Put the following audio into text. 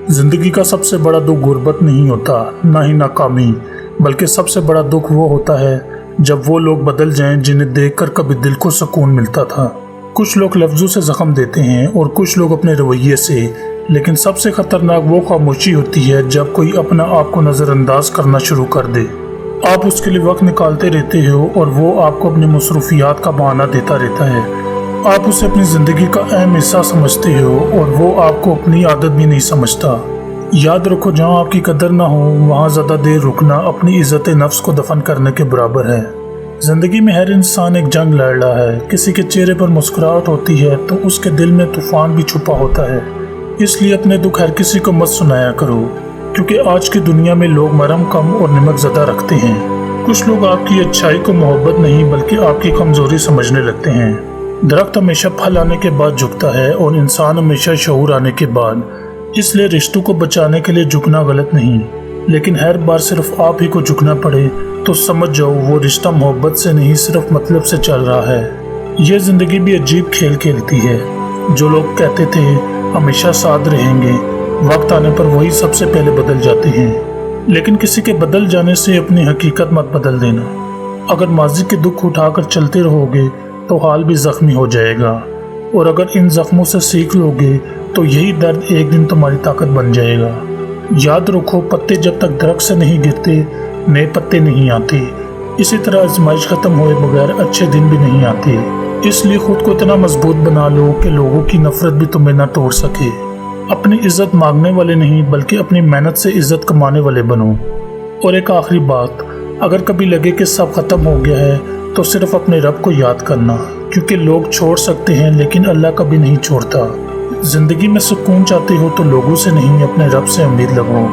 जिंदगी का सबसे बड़ा दुख गुर्बत नहीं होता, ना ही नाकामी, बल्कि सबसे बड़ा दुख वो होता है जब वो लोग बदल जाएं जिन्हें देखकर कभी दिल को सुकून मिलता था। कुछ लोग लफ्ज़ों से ज़ख्म देते हैं और कुछ लोग अपने रवैये से, लेकिन सबसे ख़तरनाक वो खामोशी होती है जब कोई अपना आप को नज़रअंदाज करना शुरू कर दे। आप उसके लिए वक्त निकालते रहते हो और वो आपको अपनी मसरूफियात का बहाना देता रहता है। आप उसे अपनी ज़िंदगी का अहम हिस्सा समझते हो और वो आपको अपनी आदत भी नहीं समझता। याद रखो, जहाँ आपकी कदर ना हो वहाँ ज़्यादा देर रुकना अपनी इज़्ज़त नफ्स को दफन करने के बराबर है। ज़िंदगी में हर इंसान एक जंग लड़ रहा है। किसी के चेहरे पर मुस्कुराहट होती है तो उसके दिल में तूफ़ान भी छुपा होता है। इसलिए अपने दुख हर किसी को मत सुनाया करो, क्योंकि आज की दुनिया में लोग मरहम कम और नमक ज़्यादा रखते हैं। कुछ लोग आपकी अच्छाई को मोहब्बत नहीं बल्कि आपकी कमज़ोरी समझने लगते हैं। दरख्त हमेशा फल आने के बाद झुकता है और इंसान हमेशा शऊर आने के बाद। इसलिए रिश्तों को बचाने के लिए झुकना गलत नहीं, लेकिन हर बार सिर्फ आप ही को झुकना पड़े तो समझ जाओ वो रिश्ता मोहब्बत से नहीं सिर्फ मतलब से चल रहा है। ये ज़िंदगी भी अजीब खेल खेलती है। जो लोग कहते थे हमेशा साथ रहेंगे, वक्त आने पर वही सबसे पहले बदल जाते हैं। लेकिन किसी के बदल जाने से अपनी हकीकत मत बदल देना। अगर माजी के दुख उठाकर चलते रहोगे तो हाल भी ज़ख्मी हो जाएगा, और अगर इन ज़ख्मों से सीख लोगे तो यही दर्द एक दिन तुम्हारी ताकत बन जाएगा। याद रखो, पत्ते जब तक दरख्त से नहीं गिरते नए पत्ते नहीं आते। इसी तरह आजमाइश ख़त्म हुए बगैर अच्छे दिन भी नहीं आते। इसलिए खुद को इतना मजबूत बना लो कि लोगों की नफरत भी तुम्हें ना तोड़ सके। अपनी इज्जत मांगने वाले नहीं बल्कि अपनी मेहनत से इज्जत कमाने वाले बनो। और एक आखिरी बात, अगर कभी लगे कि सब ख़त्म हो गया है तो सिर्फ अपने रब को याद करना, क्योंकि लोग छोड़ सकते हैं लेकिन अल्लाह कभी नहीं छोड़ता। ज़िंदगी में सुकून चाहते हो तो लोगों से नहीं अपने रब से उम्मीद लगाओ।